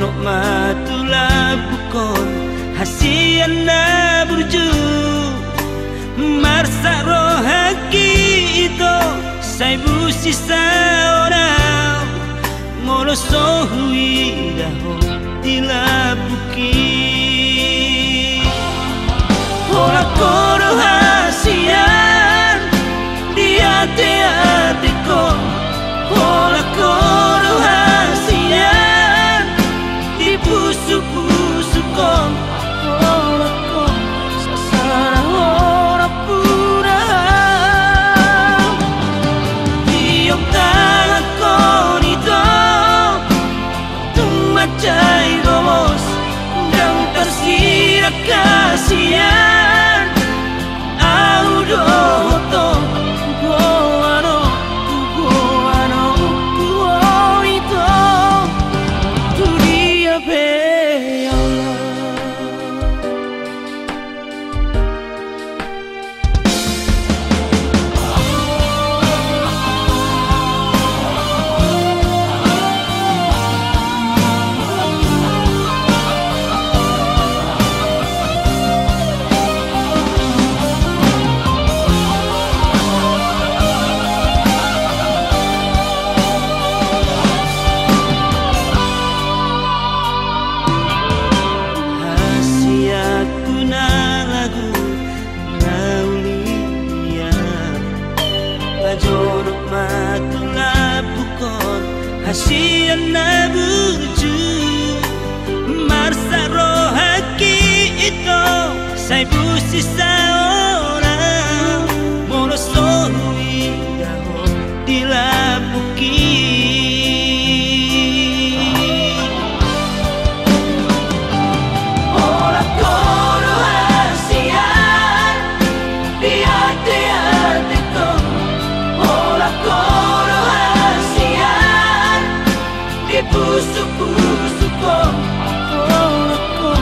Bajono matula bukon hasiana burju marsa rohaki itu saibu sisa orang molo sohui daho dilabuki ora koro hasian di hati-hatiku ora koro hasian di pusu-pusuku ora ko sasara ora pura tiok tanganku nito tumacay gomos dan tersirat kasihan audo hoto goano itu tu dia be Allah. Bajono matula bukon hasiana burju marsa rohaki itu saibu sisa orang molo sohui daho dilabuki ora koro hasian di hati-hatiku koro hasian di pusu-pusuku ora ko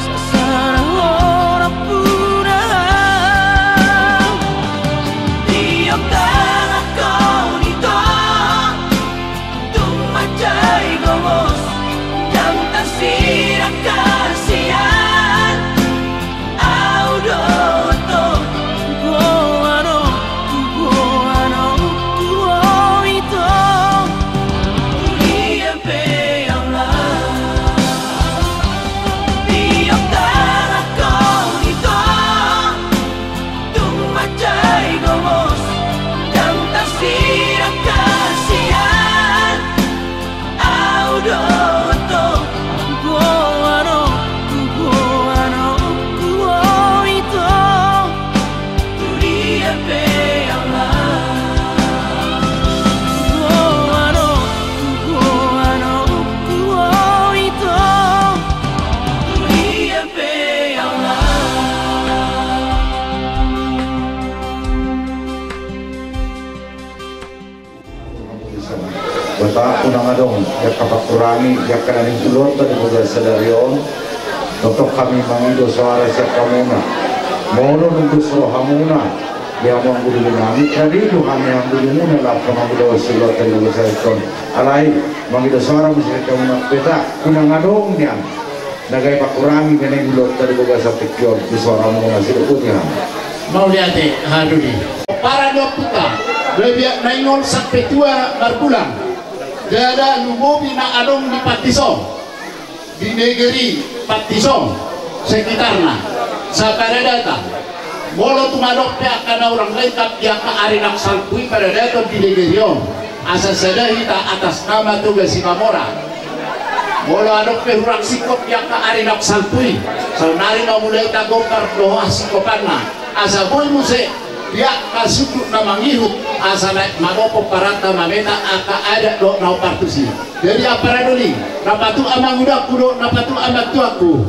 sasara ora pura tiap tanganku nito tumacay gomos dan tersirat kasihan audo to goano itu dia be Allah. Tiap tanganku nito tumacay gomos dan tersirat kasihan audo to goano itu tu dia be Bata unang adong ya kapakurani ya kananing tulot tadi bukan sadarion untuk kami mangido suara siap kamuna mono nunggu suara hamuna dia mau budi nami tadi itu kami yang budi muna lah kami budi silot tadi bukan sadarion alai mangido suara mesti kamuna beta unang adongnya nagai pakurani kananing tulot tadi bukan sadarion di suara hamuna silotnya mau lihat haduli para dokter lebih naingol sampai tua berbulan ada lumobi na adong di Patisong di negeri Patisong sekitarnya sakada data molo tumadok pihak karena orang lengkap yang kearinak salpui pada data di negeri yon asal sada hita atas nama tugas Simamora molo adok pihak sikop yang kearinak salpui saunari mulai tagokar doa sikopanna asal boy muse ya kasukut na mangihut asal magopo parata mameta aka ada do na partusi jadi apa doli napatu amang udah kudo napatu amat tuaku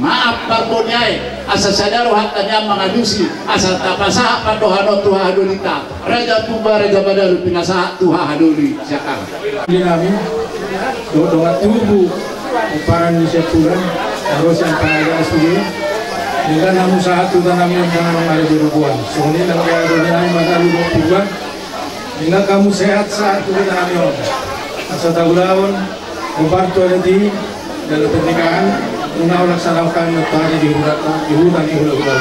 maaf parbonyai asal sadaro hatanya mengadusi asal tapasa padohano tuha hadulita raja tuba raja badaru pinasa tuha haduli siakal kami doa tubuh para Indonesia pulang harus yang pada asli dengan namun satu tanam yang tanam ada di rubuhan soalnya kalau ada tanam mata lupa rubuhan hingga kamu sehat saat itu tanam yang asal tahu lawan membantu ada di dalam pernikahan mengenal laksanakan notari di hutan Hula-Hula.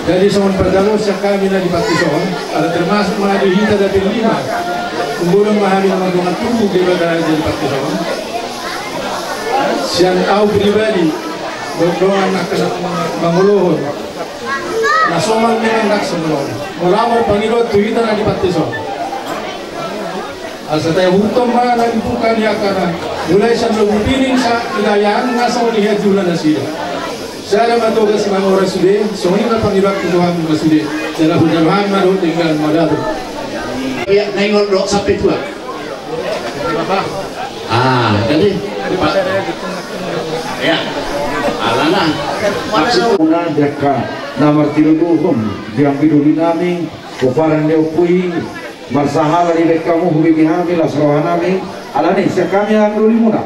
Jadi soal pertama kami di Patison ada termasuk maju hita dari 5 kemudian memahami dengan tubuh di badan di Patison. Siang tahu pribadi dorongan akan menguluhun nasoman mengendak semua melamar pangilot tu hita di Patison. Asal hukum mana dibuka dia karena mulai sebelum piring sa wilayah ngasau lihat jualan nasi. Saya matoga si Mamora sudah, soalnya panggilak Tuhan sudah. Dalam perjalanan malu tinggal madadu. Ya, naikon rok sampai tua. Jadi ya, alana. Maksudnya jika nomor 32 yang biduli nami, kuparan leopui, marsahala di kamu hubi kami las rohanami, alani sekami yang dulu muna.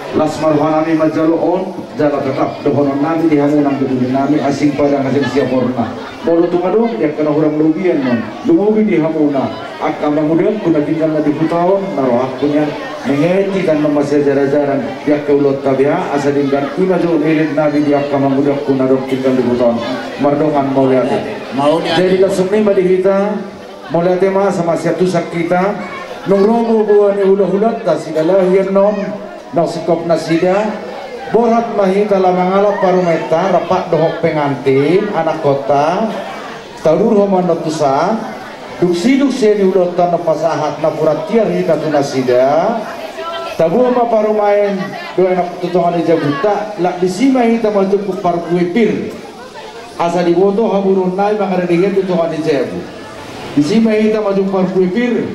Las marhanami majaluon jala tetap dohonon nami dihamunang biduli nami asing pada hasil siap warna. Mulu tumadong ya kena orang lubian non. Dumugi dihamuna. Akam kemudian kuna tinggal di hutaon naroh akunya mengeti dan memasih jaran-jaran dia keulot tabia asa dinggan kuna jo milik nabi dia akam kemudian kuna dok tinggal di hutaon mardongan mauliate. Jadi langsung nih badi kita mauliate mah sama satu sak kita nungromo buani hula-hulat ta sigalahian non nang sikop nasida borat mahita lamangalap parumeta rapat dohok pengantin anak kota talur homandotusa duksi-duksi ni ulotan na pasahat na puratiar hita tunasida tabu ma parumain doa na tutungan ni jabuta lak disima hita majup parkuipir asa diboto haburun nai mangaradigan tutungan ni jabu disima hita majup parkuipir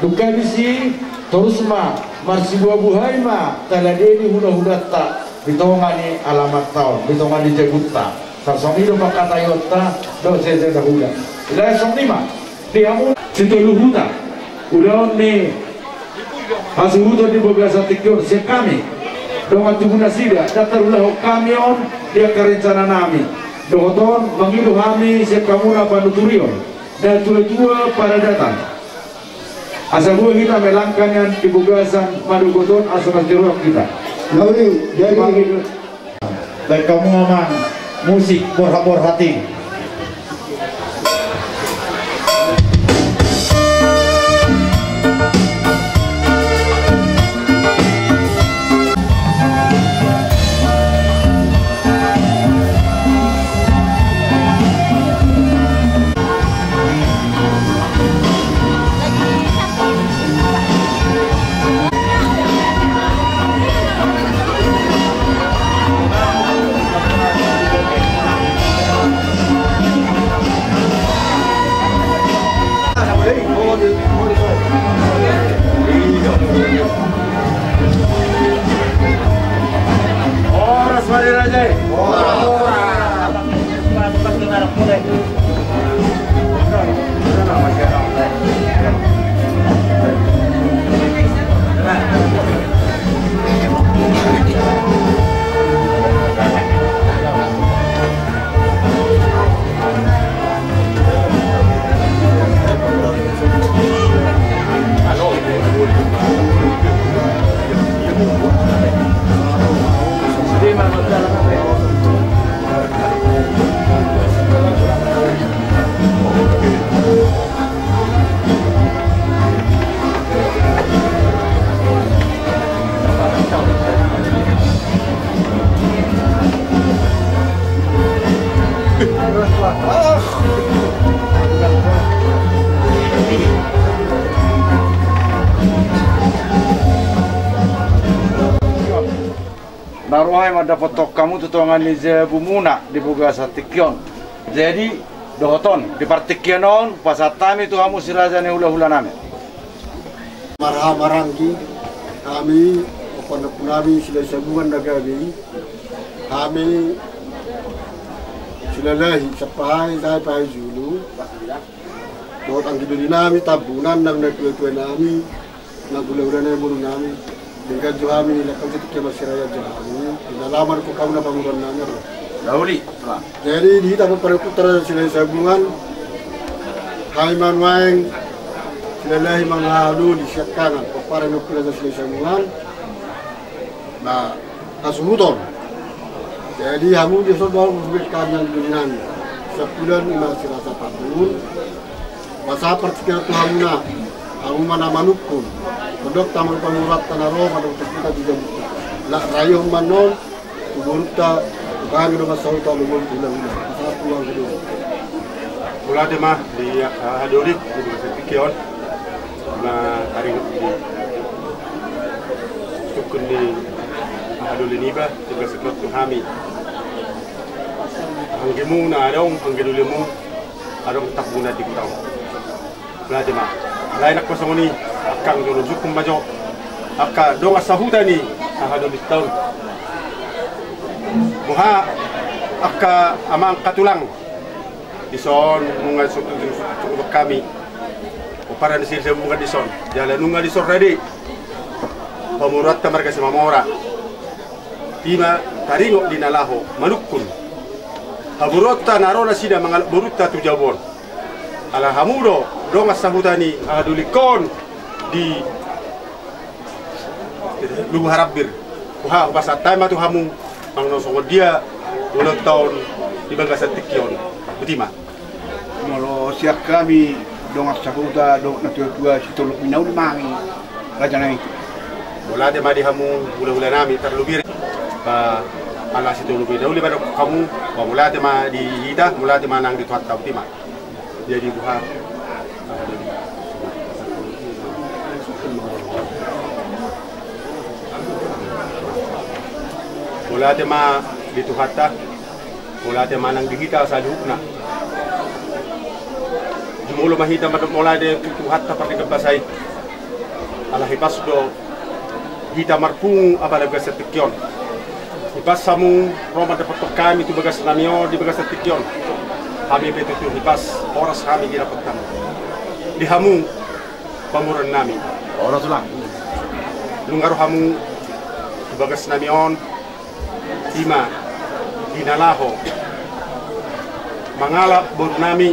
duka bisi terus ma marsi buah buhay ma taladeni hula-hula tak bitongani alamat tahun bitongani jabuta sarsomido pakatayota do sese dahula ila somnima diamu situ luhuta udah ni hasuhuto di beberapa tikyor si kami dengan tuguna sida datarulah kamion dia kerencana nami dohoton mengilu kami si kamura panuturion dan tua-tua pada datang asal buah kita melangkannya di bugasan madugoton asal jeruk kita lalu jadi dan kamu aman musik borhabor hati naruhai mada foto kamu tutongan ni bumuna di buga satikyon jadi dohoton di partikyonon pasatami tu kamu silazane hula-hula nami marangki kami pondok nabi sila sabungan nagabi kami silalahi sapahay dahil pahay julu dohot ang giduli nami tabunan nang nagtuwa nami nagulaw na yung nami dengan kami lakam itu masyarakat kami dinalaman ko kamu na panguran namin Lauli jadi di dapat para putra sila sabungan kami manwaeng sila lahi mga halu di siyakangan para nukula sila sabungan Nah, kasuhuton. Jadi hamu di soal memberikan yang dengan sebulan masih rasa tahun. Masa pertikiran Tuhanuna, hamu mana manukun. Kedok taman pengurat tanaro pada untuk kita juga buka. Lah rayo manon, tuburta, kami dengan sauta lumur bilang masa tuang kedua. Mula demah di Hadorik di Sepikion, na hari di tukun di Hadoliniba juga sekrot tuhami. Hanggimu na adong hanggidulimu adong takbuna di kutau. Mula demah. Lain nak pasang ni akang dulu zukum majo. Aka dong asahuta ni Hadolik tahun. Muha aka amang katulang. Dison munga suku kami para di sini munga dison jalan munga dison ready pemurat tamarga sama mora tima taringo dinalaho manukun haburota narona sida mangal buruta tu jabon ala hamudo dong asahudani adulikon di lugu harabir wah bahasa taima tu hamu mangno songo dia ulang tahun di bangsa tikion betima. Molo siap kami dong sahuda dong natua situluk minau mangi raja nai bola de madi hamu bula-bula nami terlubir ba ala situluk minau le pada kamu ba bola de madi hida bola de manang di tuat betima jadi buha bola de ma di tuhatta bola de manang di kita salukna mulu mahita mulai de tuhat tapati kabasay ala hipas do hita marpung abala bagas tikyon hipas samu roma dapat kami tu bagas namio di bagas tikyon kami betul tu hipas oras kami kira petam di hamu pamuran nami oras lang lungaru hamu di bagas namion tima dinalaho mangalap baru nami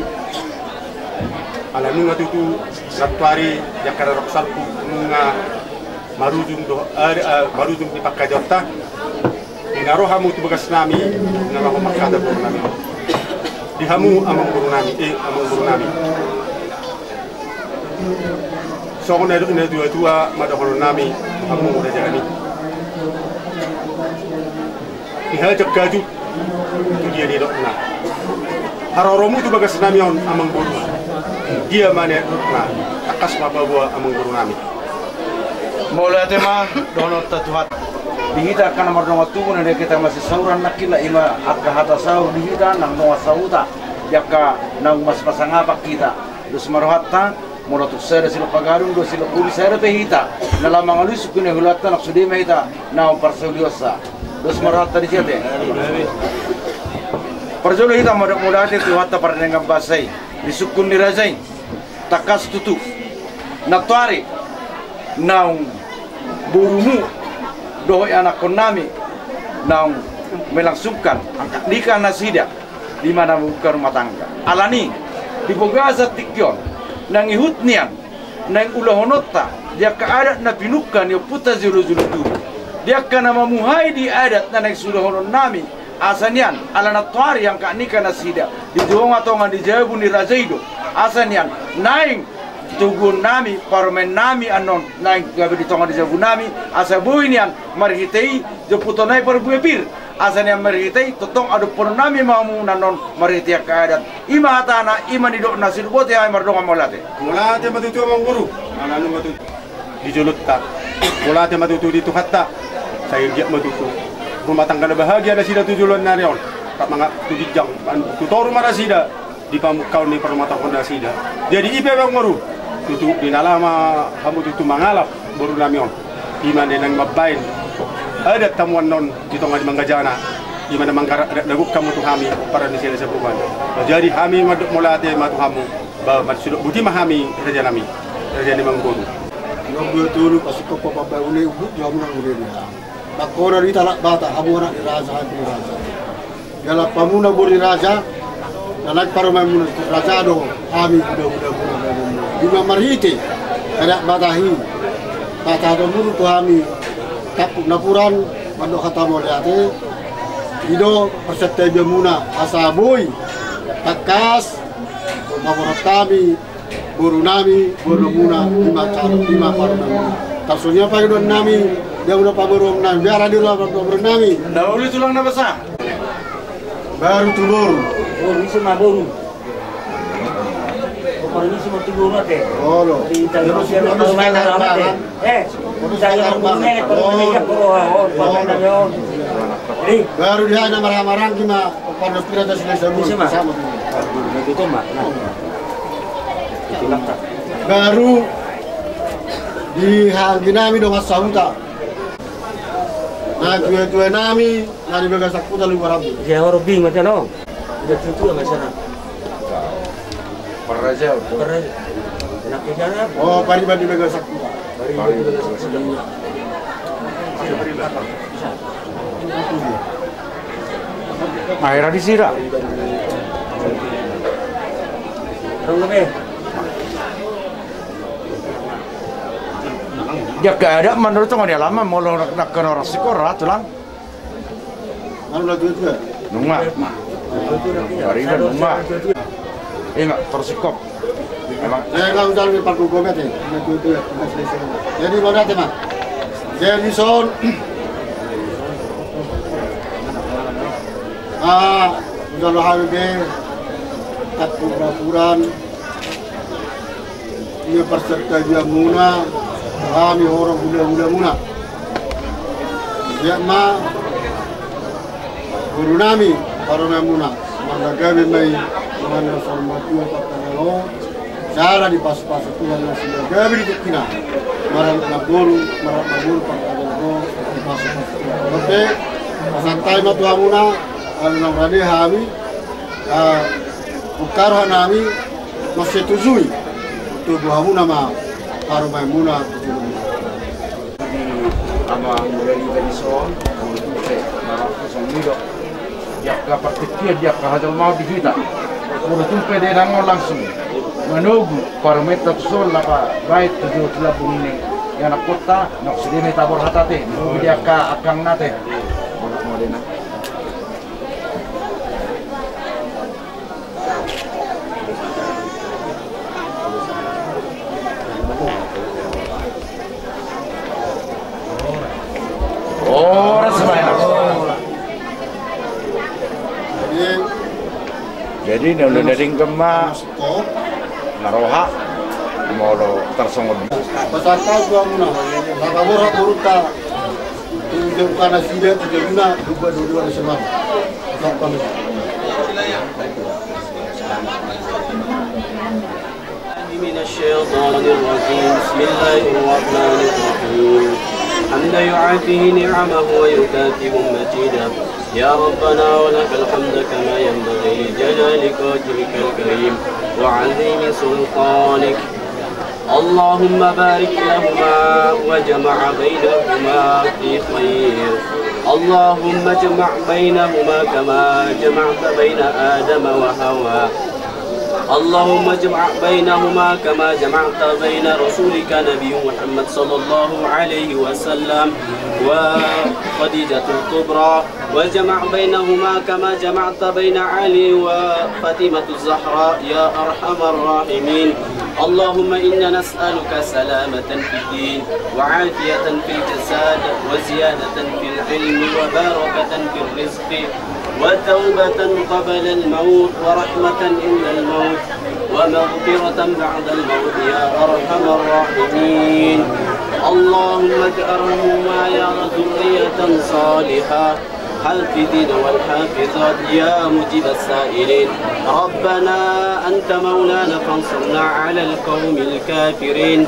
ala nunga tutu raptuari yakara roksalku nunga marujung do marujung di pakajorta inaro hamu tu bagas nami nalaho makada buru nami di hamu amang buru nami amang buru nami so na dua madaholo nami hamu udah jani ihajak gaju tu dia di dokna haroromu tu bagas nami on amang buru dia mana nah akas apa buah amang guru nami mulai tema donot tuhat dihita kana marno tu na kita masih sauran nakila ima akka hata saur dihita nang no sauta yakka nang mas pasangapa kita dus marohatta mono tu sere silo pagarung do silo puli sere pehita nala mangalus kune hulatta nak sudi mehita na parsoliosa dus marohatta di siate perjolo hita modate tuhatta parnengam basai disukun dirajai takas tutu natwari naung burumu dohoi anak konami naung melangsungkan angkat nikah nasida di mana bukan rumah tangga alani di bogaza tikyon nang ihutnian nang ulahonota dia ke adat na pinukan yo puta zulu tu dia kana mamuhai di adat na nang sulahonon nami asanian ala natwari yang kak nikah nasida di doang atau ngan di jabu ni rajaido asanian naing tugun nami parmen nami anon naing gabi di tonga di jabu nami asa buinian marhitei jeputo nai perbuepir asanian marhitei totong adu pon nami mamu nanon marhitia keadat ima hatana ima di dok nasi bote ay mardonga molate matutu amang guru ala nu matutu di julutta molate matutu di tuhatta saya dia matutu rumah tangga bahagia ada sida tujuan narion tak mangap tujijang tutor marah sida di pamukau ni perumah tangga sida jadi ipe bang maru tutu di nalama kamu tutu mangalap baru namion di mana nang mabain ada tamuan non di tengah di manggajana di mana mangkara daguk kamu tu kami para di sini sepuban jadi kami maduk mulate matu kamu ba sudah budi mahami raja nami raja ni mangguru Nunggu tulu pasuko papa ule ubut jamu nang ule dia. Bakora di talak bata habura di raja di raja. Gala pamuna buri raja, nanak paramai raja do kami udah. Juga marhiti, ada batahi. Bata do mulu kami tapuk napuran Mando kata mo ate ido persetai muna asaboy takas mamoratami burunami burumuna lima parunami tasunya pa gudon nami dia udah paburum nami biar di luar paburum nami Dahulu tulang na basa. baru tubur Ini semua baru. Kalau ini semua tidur mati. oh lo Terus dia mau main mati. Saya mau main kalau mereka kalau baru dia ada marah-marah gimana pondok pirata sudah sama itu mak. baru di hal dinami dong asauta nah tua nami nari begasak puta lu barabu Saya orang bing macam no. Udah tentu lah masalah. Perraja. Nak kerja oh pari badi begasak puta Akhirnya disirah. Orang lebih. Dia keadaan menurut dia lama mau nak kena orang sekolah tulang. anu lagi tua Nungma. Hari ini nungma. Mak tersikop. Memang saya nggak usah lebih pakai gomet ya jadi mana teman jadi son udah lo harga tak pura-puran ini peserta dia muna kami orang muda muna dia ma guru nami para muna mana gawe mai mana formasi apa cara di pas-pas itu yang nasi gawe di kina marah naburu pakadero di pas-pas oke santai matu muna anu namrani hami ukar hanami masih tujui tubuh hamuna ma paru maimuna ama mulai dari soal untuk marah sendiri dia dapat ketiak dia kahajal mau di kita udah tumpe dia nangol langsung menunggu parameter sol lapa baik tujuh telapung ini yang nak kota nak sedih tabur hatate menunggu dia akang nate bolak modena jadi nulu dari gemma naroha molo tersongod pasata gua muna nakabora buruta tujuh kana sida tujuh guna dua semua sampai من الشيطان الرجيم بسم الله الرحمن الرحيم حمد يعافيه نعمه ويكافئ مجيدا يا ربنا ولك الحمد كما ينبغي لجلالك وجهك الكريم وعظيم سلطانك اللهم بارك لهما وجمع بينهما في خير اللهم اجمع بينهما كما جمعت بين آدم وحواء اللهم اجمع بينهما كما جمعت بين رسولك نبي محمد صلى الله عليه وسلم وخديجة الكبرى وجمع بينهما كما جمعت بين علي وفاطمة الزهراء يا أرحم الراحمين اللهم إنا نسألك سلامة في الدين وعافية في الجسد وزيادة في العلم وبركة في الرزق وتوبة قبل الموت ورحمة عند الموت ومغفرة بعد الموت يا أرحم الراحمين اللهم اجعلهما يا ذرية صالحة حافظين والحافظات يا مجيب السائلين ربنا أنت مولانا فانصرنا على القوم الكافرين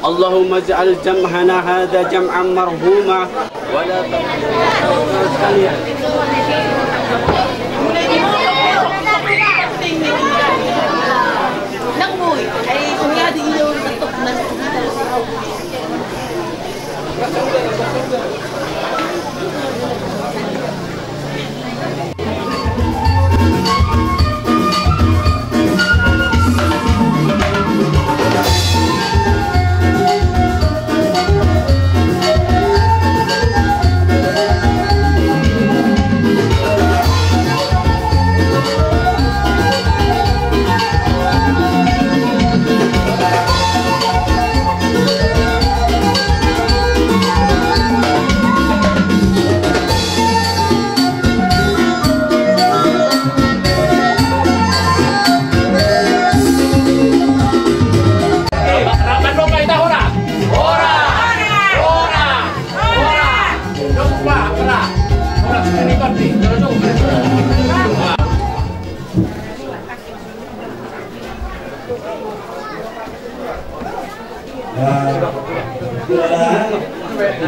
اللهم اجعل جمعنا هذا جمعا مرحوما ولا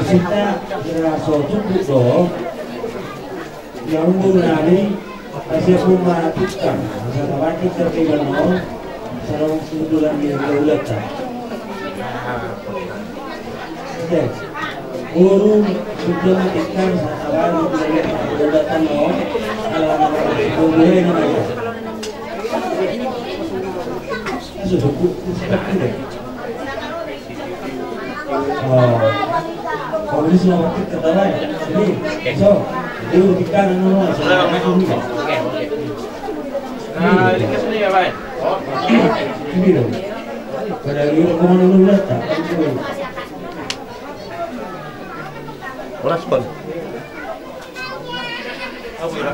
Kita suatu butuh yang mengenali hasil mematikan masalah kita tidak mau sarang kebetulan dia berulatan. Guru sudah matikan sasaran berulatan mau boleh namanya. Sudah seperti kalau ini semua kita tahu ini, so itu kita nunggu Oke. Nah, ini kesini ya, Pak. Ini dong. Pada ini kemana dulu datang? Respon. Apa ya?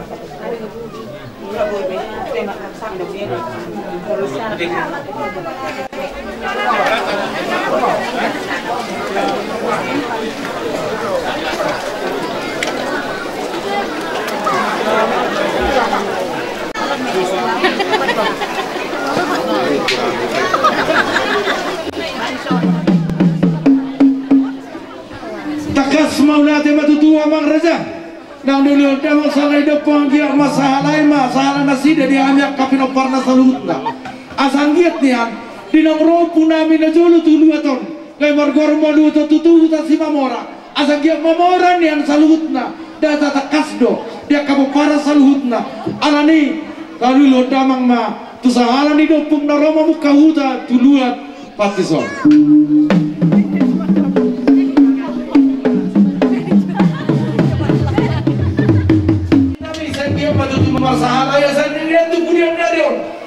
Takas maulati matutua mang raja nang dulu damang sangai depan dia masalah nasi dari amyak kapinoparna salutna asang giat nian dinang ropu nami na julu tulu aton kay margor malu to tutu ta si mamora asang giat mamora nian salutna data takasdo dia kapo para salutna alani lalu lo damang ma tu sahala ni dopung na roma muka huta tuluat patison. Masalah ya sendirian tu kemudian dari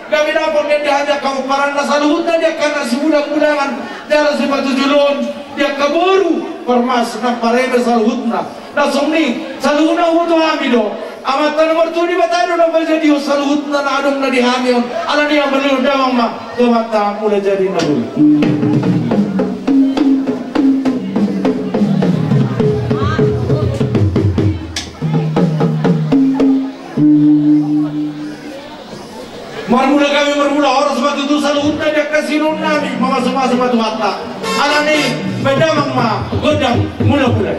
kami dapat dia hanya kau paran nasaluhut dia karena semudah-mudahan jalan sepatu julun dia keburu permas nak parebe saluhutna nasong ni saluhutna untuk hamido amat nomor tu di batado na jadi saluhutna na adong na dihamion ala dia belur dawang ma tumata mulai jadi nabul. Marmula orang sebatu tu saluhutna dia kasih nami mama semua sebatu mata alani bedamang ma godang mula-mula.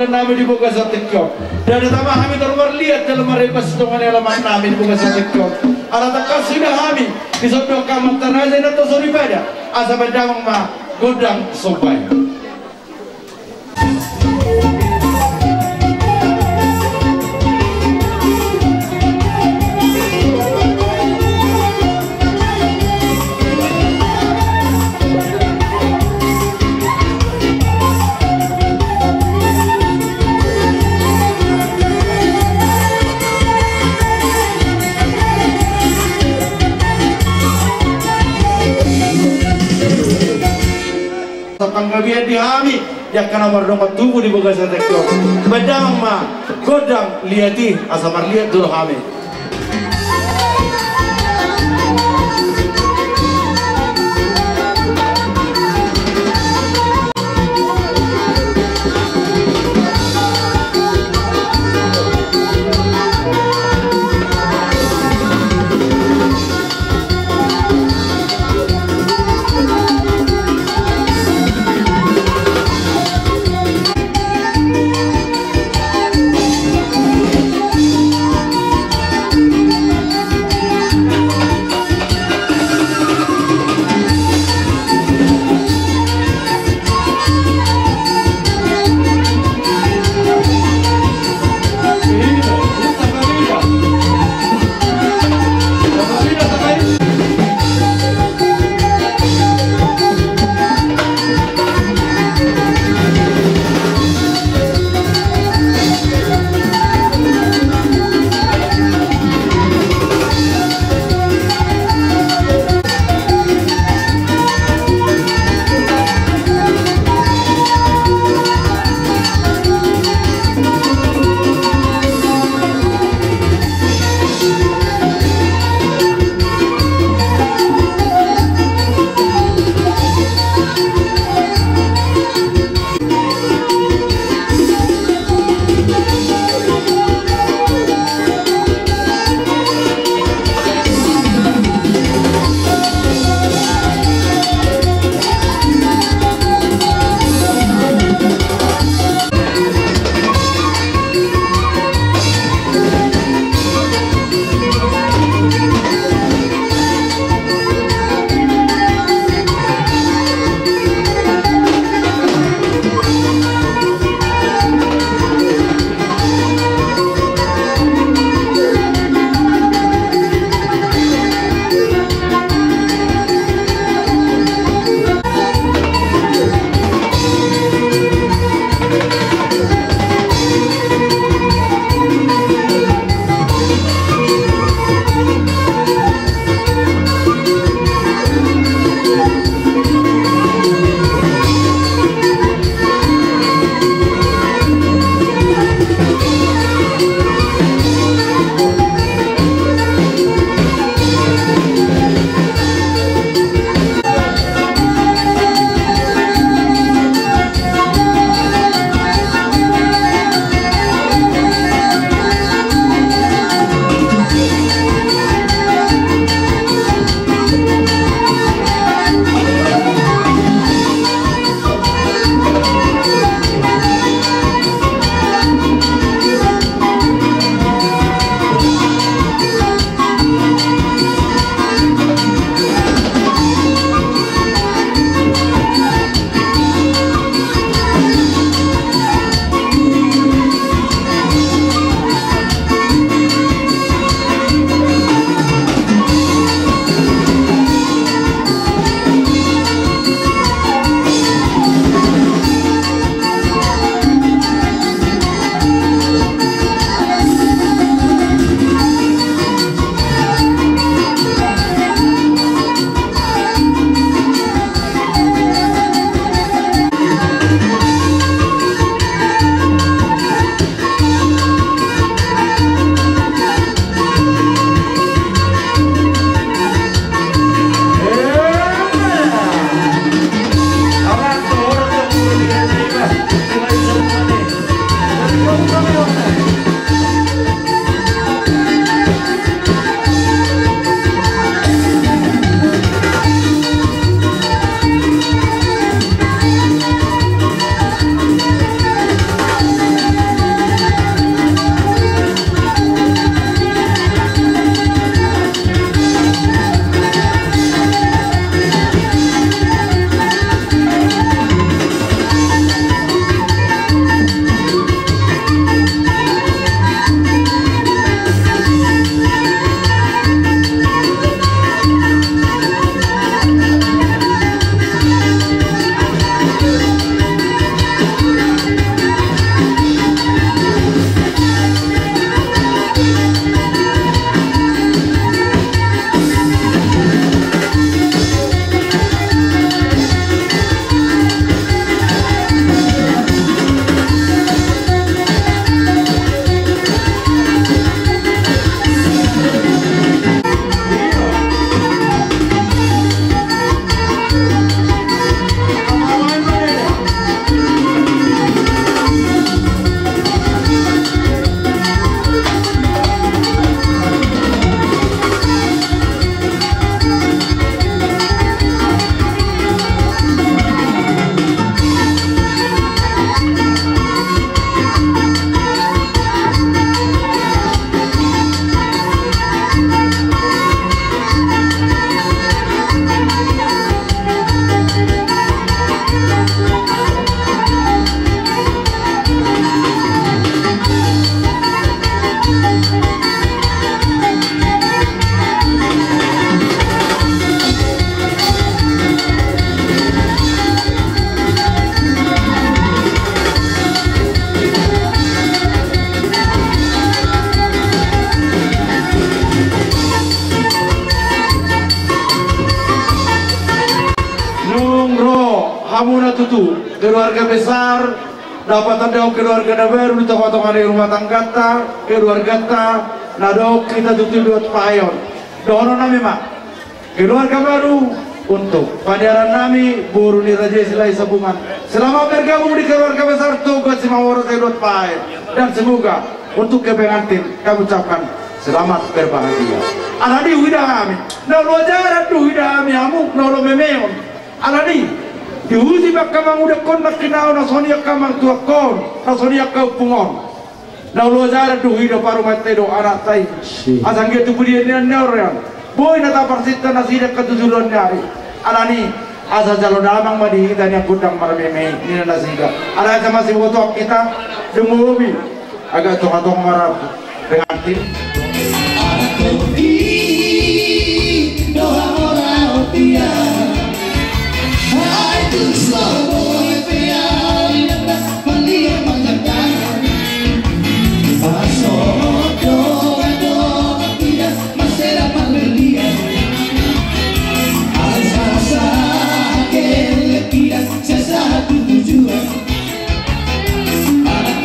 Nami dibuka sa TikTok dan tama kami terumar lihat dalam merepas tungan elemen nami dibuka sa TikTok ala takas sudah kami disodok kamat tanaja na to suri pada asa bedamang ma godang sopai. Panggabian dihami yang kena merdongkat tubuh di bagasa tektok bedang ma godang liati asamar liat dulu hami satu keluarga besar dapat ada keluarga baru di tengah-tengah rumah tangga keluarga nadok kita tutup dua payon dono nami mak keluarga baru untuk padaran nami buru ni raja silai sabungan selama bergabung di keluarga besar tugas semua dua payon dan semoga untuk kepengantin kami ucapkan selamat berbahagia aladi udah kami nolo jarak tuh udah kami amuk nolo memeon aladi diuji bak kamang udah kon nak kenal nasonia kamang tua kon nasonia kau pungon nolo jarak tuh udah paru mati do anak tai asang gitu budi ni orang boy nata persita nasida ketujuan nyari alani asa jalo damang madi kita yang kudang marmeme ni nasida ada sama si foto kita demobi agak tong-tong marah dengan tim doa orang dia hai tu selalu dia melihat mengatakan pasok doa tidak masih dapat melihat asa-asa tidak sesatu tujuan anak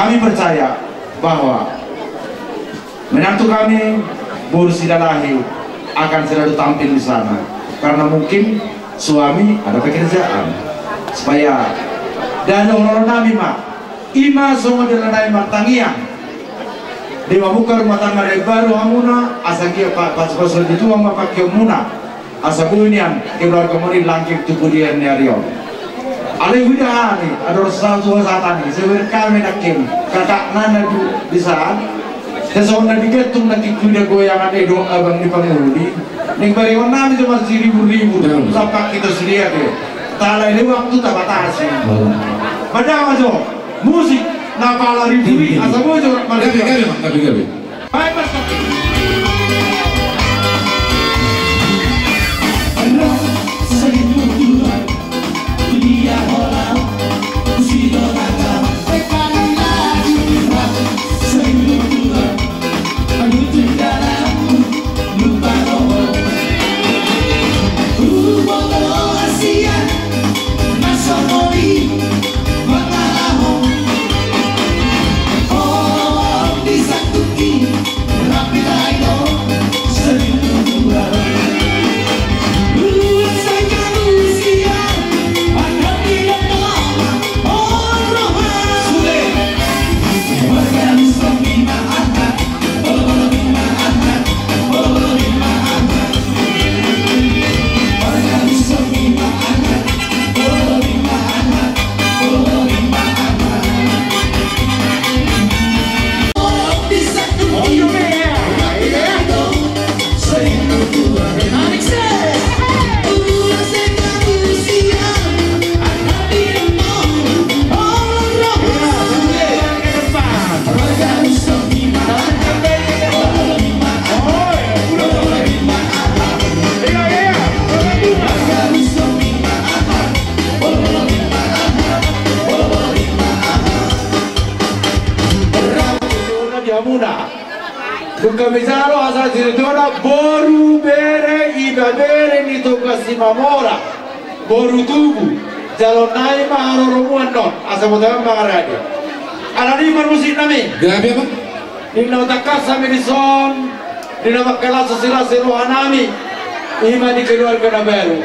Kami percaya bahwa menantu kami Boru Sidalahi akan selalu tampil di sana, karena mungkin suami ada pekerjaan supaya dan orang nami mak ima semua dalam mak tangian dewa buka rumah tangga dari baru hamuna asakia pas itu ama pakai muna asabunian keluarga moni langkik tubuh dia nyarion ale huda ani ada satu saat ini sebenarnya kami nakim kata nana di saat seseorang digetung nanti kuda goyangan doa bang di penghuni ning bariwan nami cuma ribu-ribu sampai kita sedia deh tala ini waktu tak batasi padahal aja musik napala ribu asal bojo gabi hai mas Kamisaro asal diretora Boru bere iba bere ni tugas si mamora Boru tubu jalon naik maharo romuan non asal motawan bangarade ala ni musik nami gabi apa ni na takas sa medison ni na makala sa sila seruhanami ima di keluarga na baru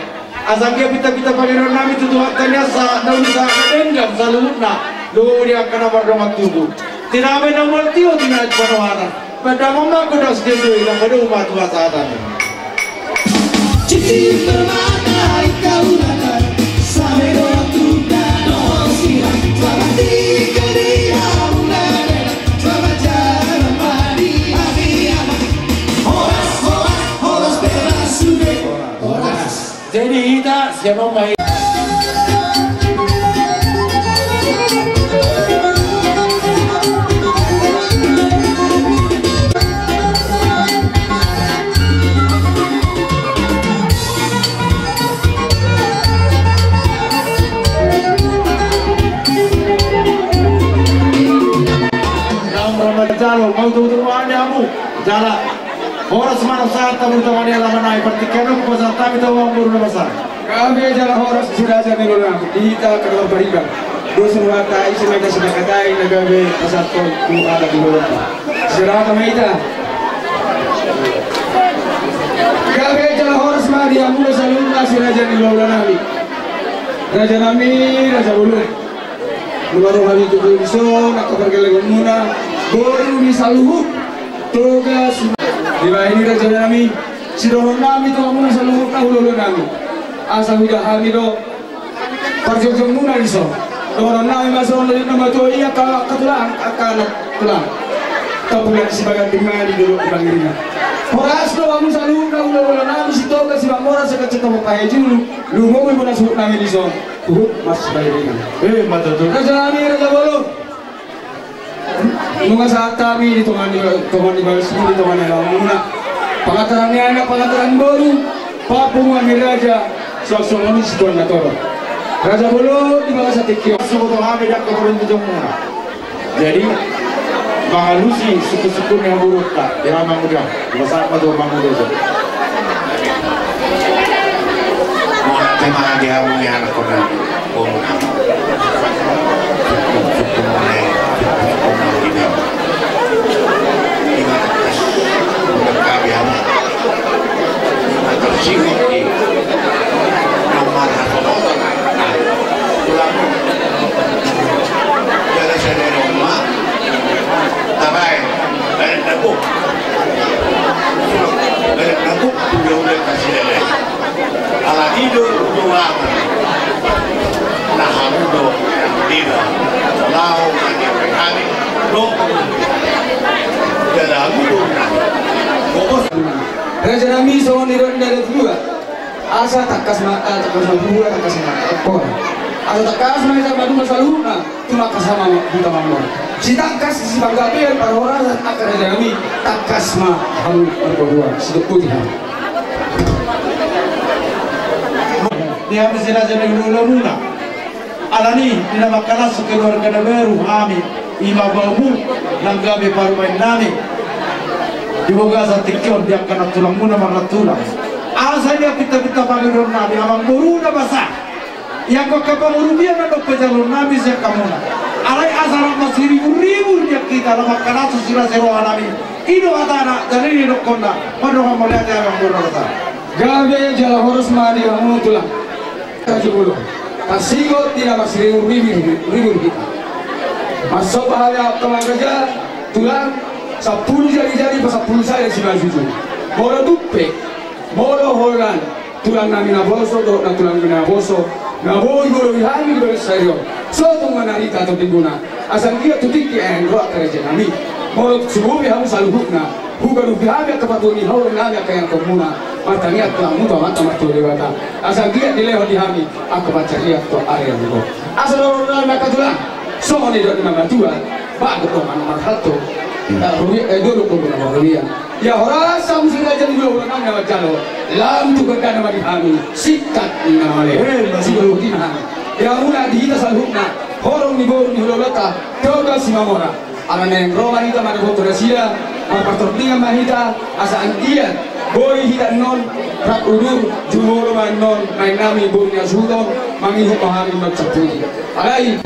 asal dia pita-pita pangeran nami tutuhat tanya sa naunsa kadenggan sa luhutna luhu dia akan mardomat tubu tinamay na multiyo tinahit panawanan pada mama kuda sedih yang pada umat wasatan. Cici bermana kau datang sampai waktu dan siang selamat tinggal di Aulana selamat jalan mandi horas bebas sudah horas. Jadi kita siapa main Jalo, mau tuh amu, jala. Horas mana saat tamu teman yang lama naik pertikaian aku pasal kami tahu orang baru besar. Kami jala horas sudah jadi orang. Kita kerja beribadah. Dosen wata isi mereka sudah katai negara pasal tu ada di luar. Sudah kami itu. Kami jala horas mana dia mula selalu nasi raja di luar nami. Raja nami, raja bulu. Luar kami tu bisa nak pergi muna. Boru di saluhuk tugas di ini raja nami sidohon nami tu kamu saluhuk kahulu nami asal udah kami do perjalanan muna iso orang nami masuk dari nama tu iya ketulang akan tulang tapi sebagai dimana dulu bangirina horas do kamu saluhuk kahulu nami situ ke si bamora sekat ketemu paheju lu mau ibu nasuhuk nami iso mas bangirina mata tu raja nami raja bolu mga saat kami dito nga ni Balas mo dito nga nila muna pangataran niya na pangataran baru papungan ni Raja suasana si Tuan Natoro Raja Bolo di bawah satikyo suku kami dak kemudian tujung muna jadi mga lusi suku-suku yang buruk tak di ramang udah besar pada ramang udah mga tema dia punya anak korban so ni ron dari dua asa takas ma dua takas ma apa asa takas ma sama dua saluna cuma kasama kita mamon si takas si banggapian para orang akan kami takas ma halu berdua sedep putih dia mesti raja dulu alani dinama kalas keluarga baru kami ima babu langgabe paru main nami diboga sa tikyon dia kana tulang muna marna tulang asanya pita-pita pagidon nami amang buru na basa yang kau kapamuru dia na dok pejalur nami sa kamuna alai asarang masih ribu dia kita lama kana susira sero nami ido atana dari ni dok konna madu kamalian dia amang buru kata gabe jala horus mari amu tulang kasih Kasigot tidak masih ribu kita. Masuk bahaya teman kerja tulang 10 jari-jari pas 10 saya sih jujur. Moro dupe, moro horan tulang nami na boso do na tulang na boso na boy goro bihani do serio. So tu manarita to tinguna. Asal dia tutik yang roh kerja nami. Moro subuh hamu saluhukna. Bukan bihani kapatuni horan nami kayak komuna. Matanya kamu tuh mata mata lewat. Asal dia dilewat di kami, aku baca dia tuh area itu. Asal orang mereka tuh, semua di dalam nama Tuhan, bagus tuh nomor satu. Dulu kumpulan orang ya orang sama sudah jadi dulu orang nama jalo. Lam tuh berkata nama di kami, sikat nama le, sikat di kami. Yang mula di kita salhukna, orang di bawah di hulolata, toga simamora. Anak yang roman itu mana foto Rusia, apa tertinggal mahita, asal antian. Boy hita non rak udur jumoro man non main nami bonya sudon mangi ho pahami macam tu. Alai